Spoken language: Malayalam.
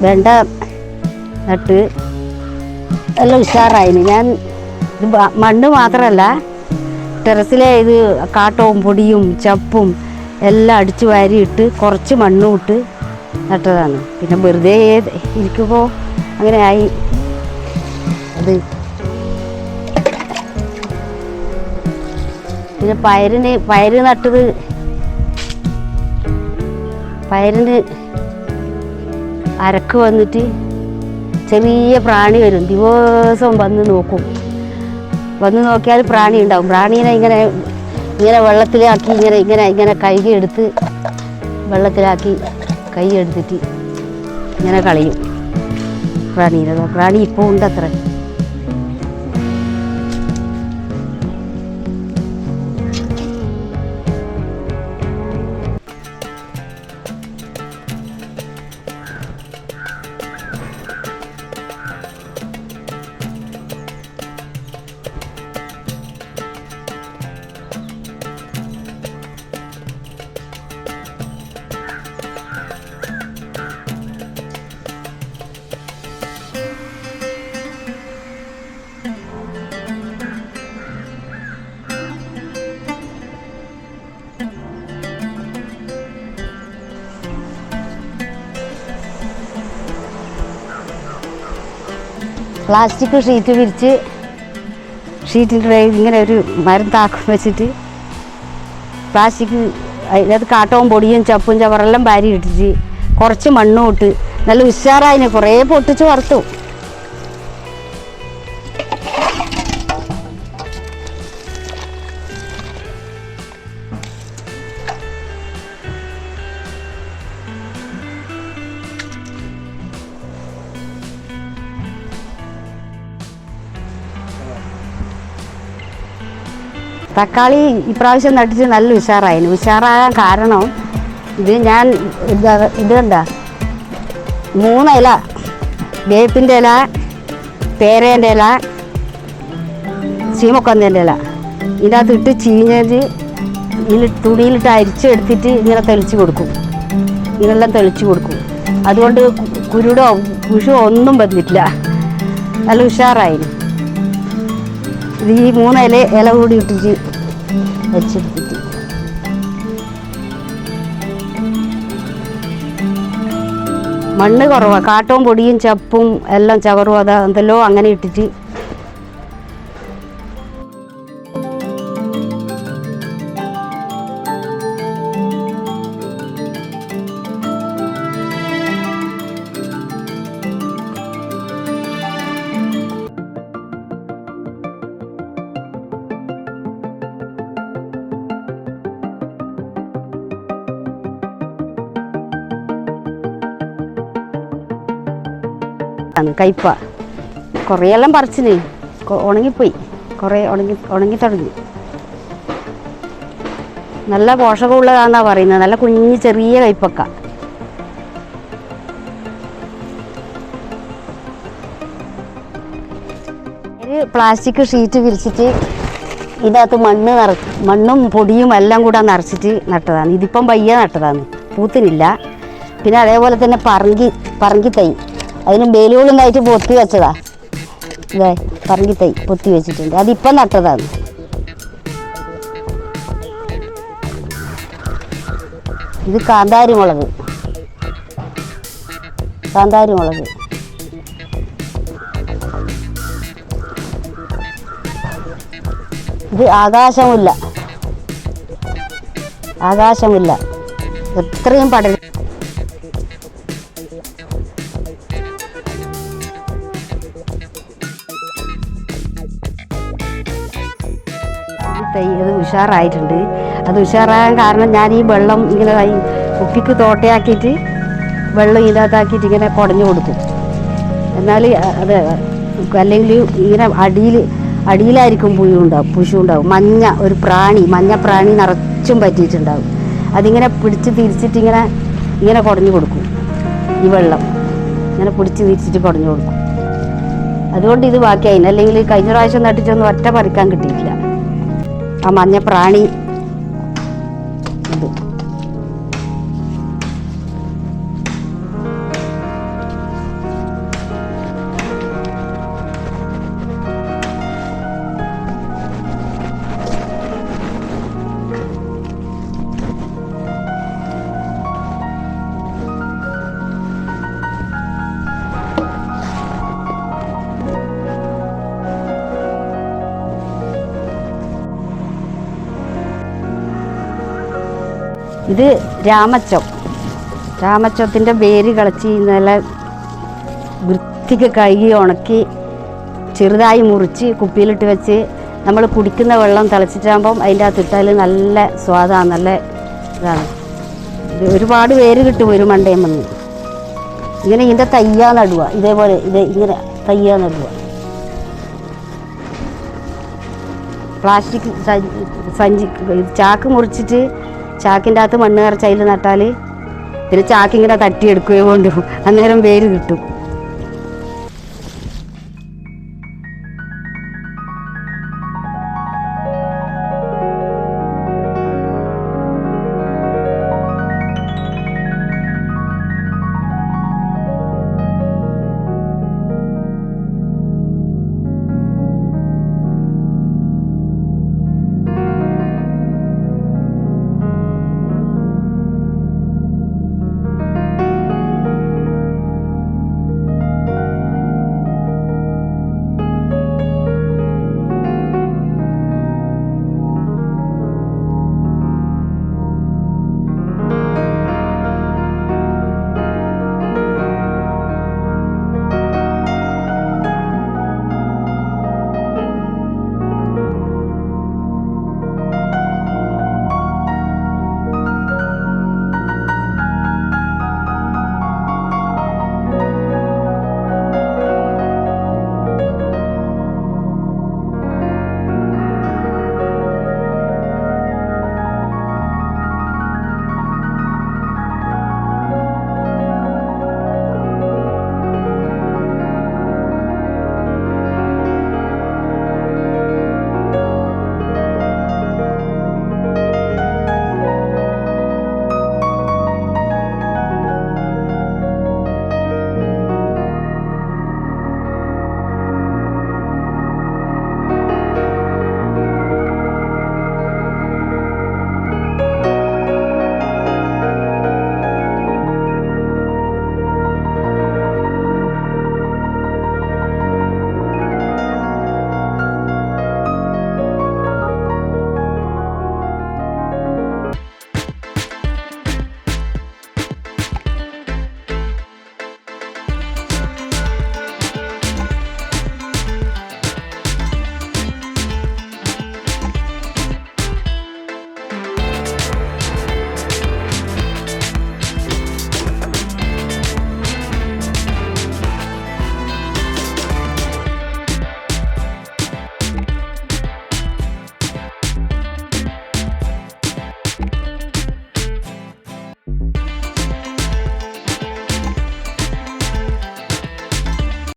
വെണ്ട നട്ട് എല്ലാം ഉഷാറായിന്. ഞാൻ ഇത് മണ്ണ് മാത്രമല്ല ടെറസിലെ ഇത് കാട്ടവും പൊടിയും ചപ്പും എല്ലാം അടിച്ചു വാരിയിട്ട് കുറച്ച് മണ്ണും ഇട്ട് നട്ടതാണ്. പിന്നെ വെറുതെ ഇരിക്കുമ്പോൾ അങ്ങനെ ആയി. അത് പിന്നെ പയറ് നട്ടത് പയറിന് അരക്ക് വന്നിട്ട് ചെറിയ പ്രാണി വരും. ദിവസവും വന്ന് നോക്കും. വന്ന് നോക്കിയാൽ പ്രാണി ഉണ്ടാവും. പ്രാണീനെ ഇങ്ങനെ വെള്ളത്തിലാക്കി ഇങ്ങനെ കഴുകിയെടുത്ത് വെള്ളത്തിലാക്കി കൈ എടുത്തിട്ട് ഇങ്ങനെ കളയും പ്രാണീനെ. പ്രാണി ഇപ്പോൾ ഉണ്ട് അത്ര. പ്ലാസ്റ്റിക് ഷീറ്റ് വിരിച്ച് ഷീറ്റിൻ്റെ ഇങ്ങനെ ഒരു മരം താക്കം വെച്ചിട്ട് പ്ലാസ്റ്റിക് അതിനകത്ത് കാട്ടവും പൊടിയും ചപ്പും ചവറെല്ലാം വാരി ഇട്ടിട്ട് കുറച്ച് മണ്ണും ഇട്ട് നല്ല ഉഷാറായിന്. കുറേ പൊട്ടിച്ച് വറുത്തു. തക്കാളി ഇപ്രാവശ്യം നട്ടിട്ട് നല്ല ഉഷാറായിന്. ഉഷാറാകാൻ കാരണം ഞാൻ ഇതെന്താ 3 ഇല, വേപ്പിൻ്റെ ഇല, പേരേൻ്റെ ഇല, ചീമക്കൊന്നേൻ്റെ ഇല ഇതിനകത്ത് ഇട്ട് ചീഞ്ഞത് തുണിയിലിട്ട് അരിച്ചെടുത്തിട്ട് ഇങ്ങനെ തെളിച്ച് കൊടുക്കും. ഇങ്ങനെല്ലാം തെളിച്ച് കൊടുക്കും. അതുകൊണ്ട് കുരുടോ കുഷോ ഒന്നും വന്നിട്ടില്ല. നല്ല ഉഷാറായിന്. ഇത് ഈ 3 ഇല കൂടി ഇട്ടിട്ട് വെച്ചെടുത്തിട്ട് മണ്ണ് കുറവാണ്. കാട്ടവും പൊടിയും ചപ്പും എല്ലാം ചവറും എന്തെല്ലോ അങ്ങനെ ഇട്ടിട്ട് കയ്പ കുറേയെല്ലാം പറിച്ചിന്. ഉണങ്ങിപ്പോയി. കുറേ ഉണങ്ങി തുടങ്ങി. നല്ല പോഷകമുള്ളതാണെന്നാ പറയുന്നത്. നല്ല കുഞ്ഞ് ചെറിയ കയ്പക്ക. ഒരു പ്ലാസ്റ്റിക് ഷീറ്റ് വിരിച്ചിട്ട് ഇതിനകത്ത് മണ്ണും പൊടിയും എല്ലാം കൂടെ നിറച്ചിട്ട് നട്ടതാണ്. ഇതിപ്പം പയ്യെ നട്ടതാണ്, പൂത്തിനില്ല. പിന്നെ അതേപോലെ തന്നെ പറങ്കി തൈ അതിന് ബേലുകളുണ്ടായിട്ട് പൊത്തി വെച്ചതാ. ഇതേ പറങ്കി തൈ പൊത്തി വെച്ചിട്ടുണ്ട്. അതിപ്പം നട്ടതാണ്. ഇത് കാന്താരി മുളക്. ഇത് ആകാശമില്ല. എത്രയും പടരും. തൈ അത് ഉഷാറായിട്ടുണ്ട്. അത് ഉഷാറാകാൻ കാരണം ഞാൻ ഈ വെള്ളം ഇങ്ങനെ കുപ്പിക്ക് തോട്ടയാക്കിയിട്ട് വെള്ളം ഇതിനകത്താക്കിയിട്ട് ഇങ്ങനെ കുടഞ്ഞു കൊടുക്കും. എന്നാൽ അത് അല്ലെങ്കിൽ ഇങ്ങനെ അടിയിലായിരിക്കും പുഴു ഉണ്ടാവും. മഞ്ഞ ഒരു പ്രാണി, മഞ്ഞ പ്രാണി നിറച്ചും പറ്റിയിട്ടുണ്ടാവും. അതിങ്ങനെ പിടിച്ച് തിരിച്ചിട്ട് ഇങ്ങനെ കുടഞ്ഞു കൊടുക്കും. ഈ വെള്ളം ഇങ്ങനെ പിടിച്ച് തിരിച്ചിട്ട് കുടഞ്ഞു കൊടുക്കും. അതുകൊണ്ട് ഇത് ബാക്കിയായി. അല്ലെങ്കിൽ കഴിഞ്ഞ പ്രാവശ്യം നട്ടിട്ടൊന്നും ഒറ്റ പറിക്കാൻ കിട്ടിയിട്ടില്ല. ആ മഞ്ഞ പ്രാണി ഇത് ഇത് രാമച്ചത്തിൻ്റെ വേര് കളച്ച് നല്ല വൃത്തിക്ക് കഴുകി ഉണക്കി ചെറുതായി മുറിച്ച് കുപ്പിയിലിട്ട് വെച്ച് നമ്മൾ കുടിക്കുന്ന വെള്ളം തിളച്ചിട്ടാകുമ്പം അതിൻ്റെ അകത്ത് ഇട്ടാൽ നല്ല സ്വാദാണ്, നല്ല ഇതാണ്. ഇത് ഒരുപാട് വേര് കിട്ടും ഒരു മണ്ടയം വന്ന്. ഇങ്ങനെ ഇതിൻ്റെ തയ്യാ നടുക, ഇതേപോലെ ഇങ്ങനെ തയ്യാ നടുക. പ്ലാസ്റ്റിക് സഞ്ചി ചാക്ക് മുറിച്ചിട്ട് ചാക്കിൻ്റെ അകത്ത് മണ്ണ് നിറച്ച് അതിൽ നട്ടാൽ പിന്നെ ചാക്കിങ്ങനെ തട്ടിയെടുക്കുകയോ കൊണ്ടുപോകും, അന്നേരം വേര് കിട്ടും.